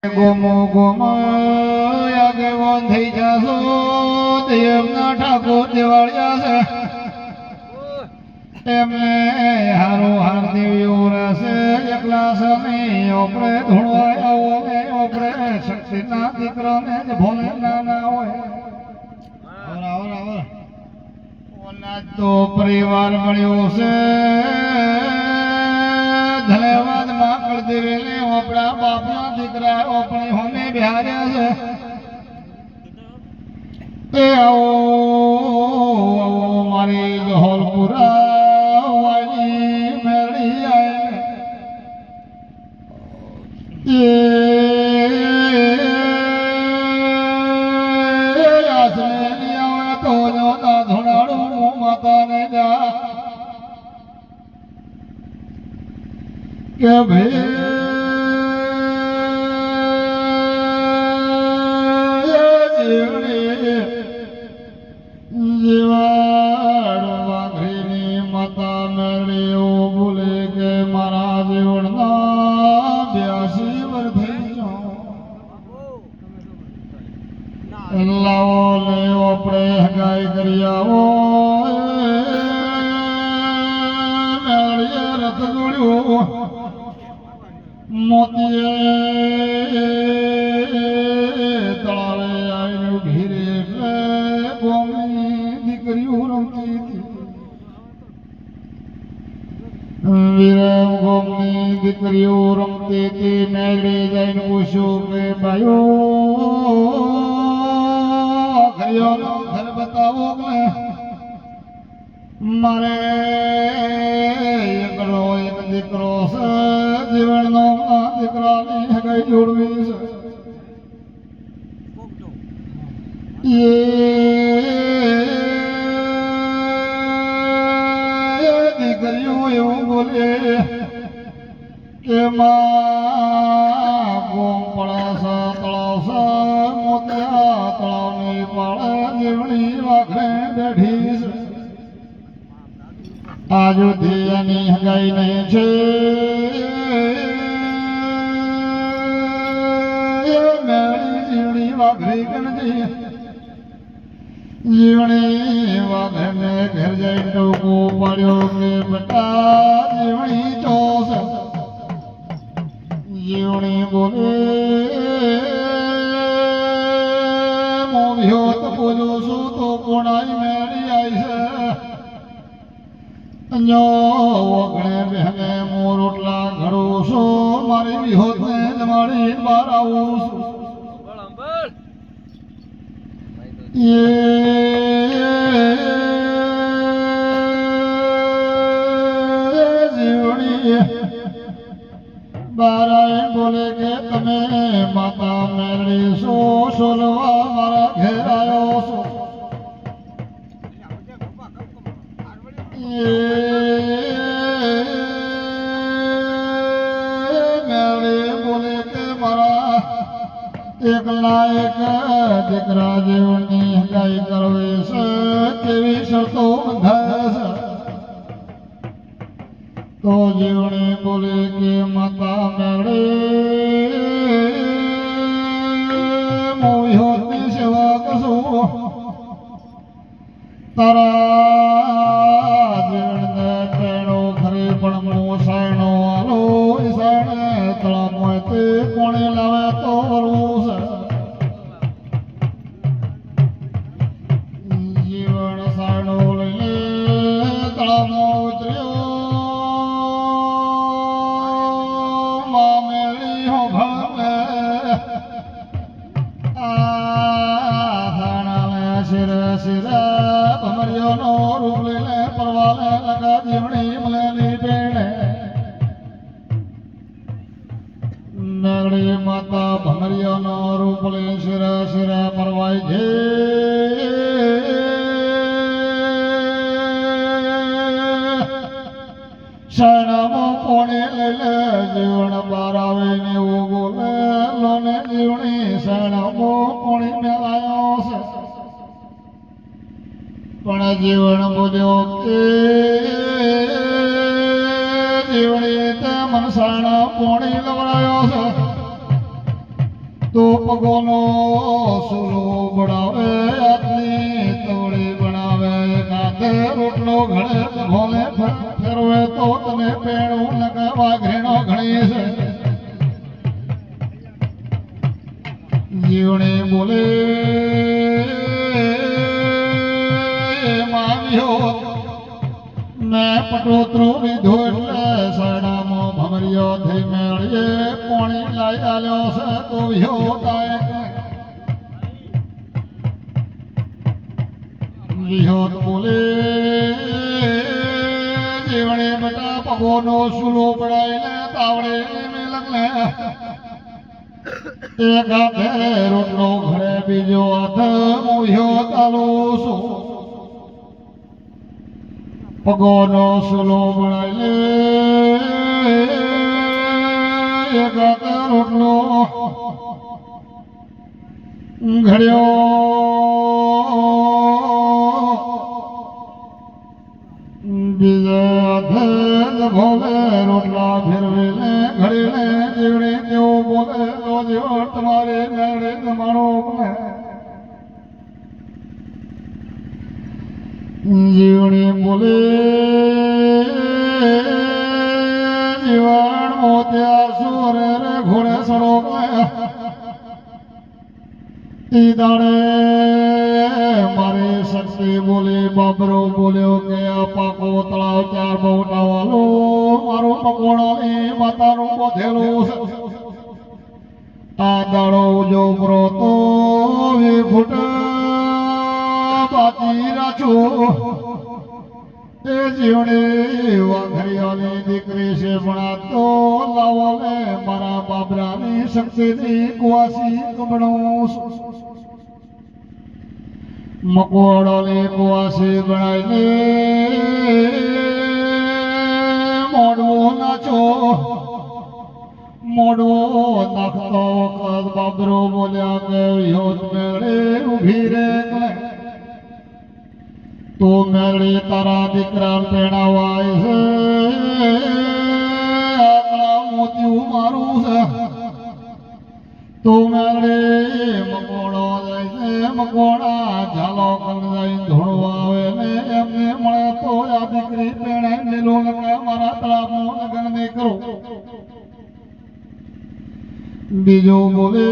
ગોમો ગોમો આગેવાન થઈ જાશો દેવના ઠાકોર દેવાળિયા છે એમને હારો હાર દેવીઓ રહેશે એકલા સમય ઓપરે ધૂણવાય આવો ને ઓપરે શક્તિના દીકરાને જ ભોલે ના હોય ઓના તો પરિવાર મળ્યો છે ધન્યવાદ માકળ દેવીને આપણા બાપના દીકરા આપણી હોમે બિહાર્યા છે તે આવો મારી ગહોલપુરા વાળી મેળી આવે તો જોતા ધોણાડું માતાને જા કે ભાઈ જીવાડ વાઘરીની માતા મેળીઓ બોલે કે મારા જીવનના 82 વર્ષ થઈ જાઓ લાવો લે આપણે હગાઈ કરી આવો મેળીએ રથ જોડ્યું મોતીએ તળાવે આવ્યું ઘીરે એટલે ગોમની દીકરીઓ રમતી હતી વિરમ ગોમની દીકરીઓ રમતી હતી મેળે જઈને પૂછ્યું કે ભાઈઓ ઘરિયોનો ઘર બતાવો કે મારે એકલો એક દીકરો છે જીવનનો દીકરાની હગાઈ જોડવી છે દીકરીઓ એવું બોલે કે માં ગોમ પડાસા તળાવસા મોતિયા તળાવની પાળા જીવણી વાઘરે બેઠી છે આજુથી એની હગાઈ નહીં છે મેળી જીવણી વાઘરી ગણજી જીવણી વાઘરને ઘેર જઈ ટોકો પાડ્યો કે બેટા જીવણી ચોસ જીવણી બોલે મોવ્યો તો બોલો છું તો કોણાઈ મેળી આવી છે વગણે બહેને મો રોટલા ઘડું છું મારી વિહોતને જમાડી બહાર આવું છું જીવણી બારાએ બોલે કે તમે માતા મેળવી છો સોલવા મારા ઘેર આવ્યો છો મેળવી બોલે કે મારા એકલા એક દીકરા જીવનની હગાઈ કરવી છે કેવી શરતો બંધાય છે તો જીવણી બોલે કે માતા મેળે મોહની સેવા કરશો તારા જીવનને ટેણો ખરી પણ મોસાયણો આલો ઈસાણે તળાવમાં તે કોણે લાવે તો વરવું છે જીવન સાયણો લઈને તળાવમાં ઉતર્યો માં મેળી હો ભલે આ થાણાને શિરે શિરે ભમરિયોનો રૂપ લઈને પરવાલે લગા જીવણી મલેલી ટેણે મેળી માતા ભમરિયાનો રૂપ લઈ શિરે શિરે પરવાય છે શરણમો કોણે લઈ લે જીવન બાર આવે ને એવું બોલે લોને જીવણી શરણમો કોણે મેળાયો છે પણ જીવન બોલ્યો કે જીવણી તે મનસાણા પોણી લવડાયો છે તો પગોનો સુલો બળાવે આટલી તોડી બનાવે કાતે રોટલો ઘડે ભોલે ફેરવે તો તને પેણું લગાવા ઘેણો ઘણી છે જીવણી બોલે માવ્યો મેં પટોતરો લીધો એટલે સડામાં ભમરિયો થઈ મેળીએ પોણી લાઈ આલ્યો છે તો વિહો તાયક વિહોત બોલે જીવણી બેટા પગોનો સુલો પડાઈને તાવડે મેલકને એક હાથે રોટલો ઘરે બીજો હાથ મોહ્યો તાલો શું પગોનો સુલો બનાવી એક હાથે રોટલો ઘડ્યો બીજા હાથે ભોલે રોટલા ફેરવીને ઘડીને જીવડે જેવો બોલે તો જેવો તમારે મેળે જમાડો બોલે જીવણી બોલે જીવણ મોત્યાર સુરે રે ઘોડે સડો ઈ દાડે મારી શક્તિ બોલી બાબરો બોલ્યો કે આ પાકો તળાવ ચાર બહુટા વાલો મારો પકોડો એ માતાનું બોધેલું આ દાડો જો બરો તો ફૂટ બાકી રાચો એ જીવણી વાઘરિયાની દીકરી છે પણ આ તો લાવો લે મારા બાબરાની શક્તિની કુવાસી કમણું મકોડોની કુવાસી બનાવીને મોડવો નાચો મોડવો નાખતો વખત બાબરો બોલ્યા કે યોત મેળે ઉભી રે તો મેળી તારા દીકરા પેણાવાય છે આકડા મોતિયું મારું છે તો મેળી મકોડો જાય છે મકોડા ઝાલો કર જાય ધોળવા આવે ને એમને મળે તો આ દીકરી પેણાય મેલો લગે મારા તળાવનું લગ્ન નહીં કરો બીજો બોલે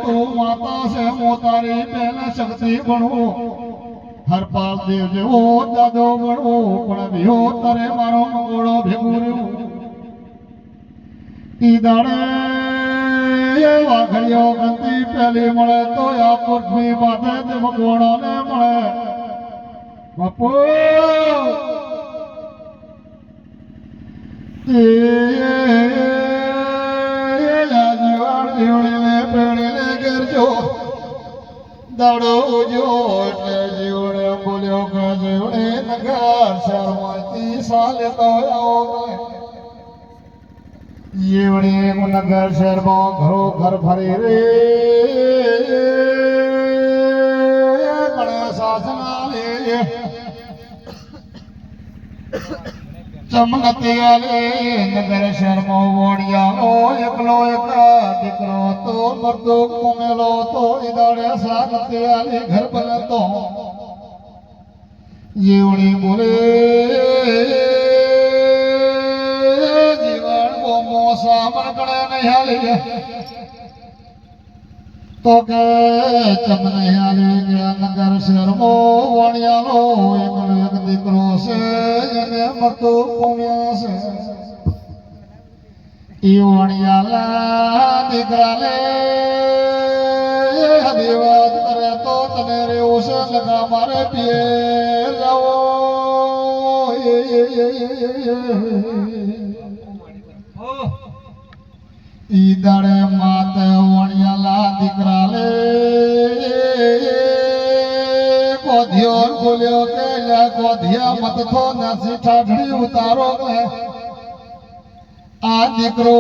તો માતા છે મોતારી પહેલા શક્તિ બનવો હરપાલ દેવ જેવો દાદો બનવો પણ વિહો તારે મારો મકોડો ભેગું રહ્યું ઈ દાડે વાઘડીઓ ગંદી પહેલી મળે તો આ પૃથ્વી માથે તે મકોડો ને મળે બાપુ દાડો જો એટલે જીવડે બોલ્યો કે જીવડે નગર શર્માતી સાલે તો આવો જીવડે નગર શહેરમાં ઘરો ઘર ફરી રે ગણેશ શાસના લે ચમનતી આલે નગર શહેરમાં વોણિયાનો એકલો એક દીકરો તો મરદો કુમેલો તો ઈદાડે સાગતી આલે ઘર બનતો જીવણી બોલે જીવણ બોમો સામર કડે નહીં હાલી તો કે ચમને હાલી કે નગર શહેરમાં વોણિયાનો એકલો એક દીકરો છે એને મરદો કુમ્યા છે ઈવણિયાલા દીકરાને હદીવાદ કરે તો તને રેવું છે લગા મારે પીએ જાઓ ઈ દાડે માતે વણિયાલા દીકરાને ગોધિયો બોલ્યો કે ગોધિયા મત થો નાસી ઠાઠડી ઉતારો કે આ દીકરો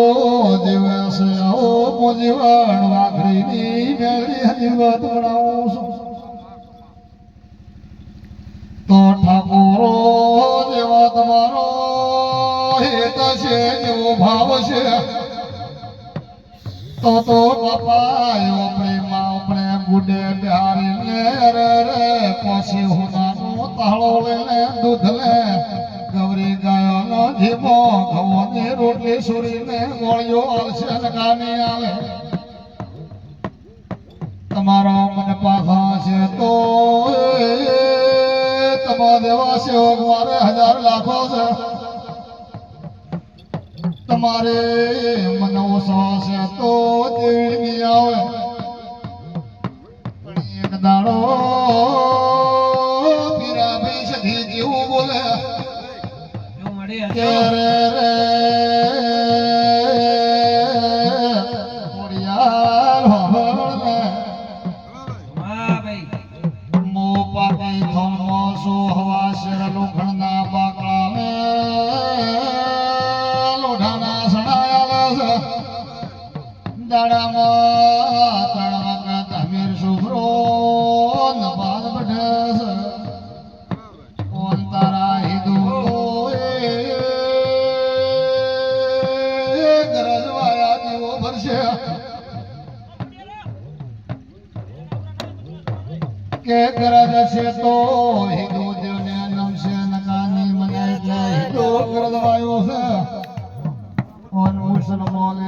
જીવે છે ઓ મોજીવણ વાઘરીની મેળી હજીવત બનાવું છું તો ઠાકોરો જેવા તમારો હેત છે જેવો ભાવ છે તો બાપા એવો પ્રેમમાં આપણે ગુડે બિહારી રે પછી હોનાનો તાળો લઈને દૂધ લે ગૌરી ગાયોનો જીભો ઘઉંની રોટલી સુરીને ગોળીઓ આલશે ને ગાની આવે તમારો મને પાછા છે તો તમારા દેવા સેવક મારે 1000 લાખો છે તમારે મને ઓછો છે તો દેવી ની આવે પણ એક દાડો પીરા ભાઈ સધી જેવું બોલે કે રે ઓડિયાર હોળને મો પાકી થમો સો હવા શેર લોખંડના બાકડા મે લોઢાના સણાયા દાડામાં તળવાકા તમીર સુભરો નબાદ બઢસ ઓન તારા હિદુ ગરજવાયા જીવો ભરશે કે ગરજ છે તો હિદુ દેવને નમશે નકાની મને એટલે હિદુ ગરજવાયો છે ઓન મુસલમાન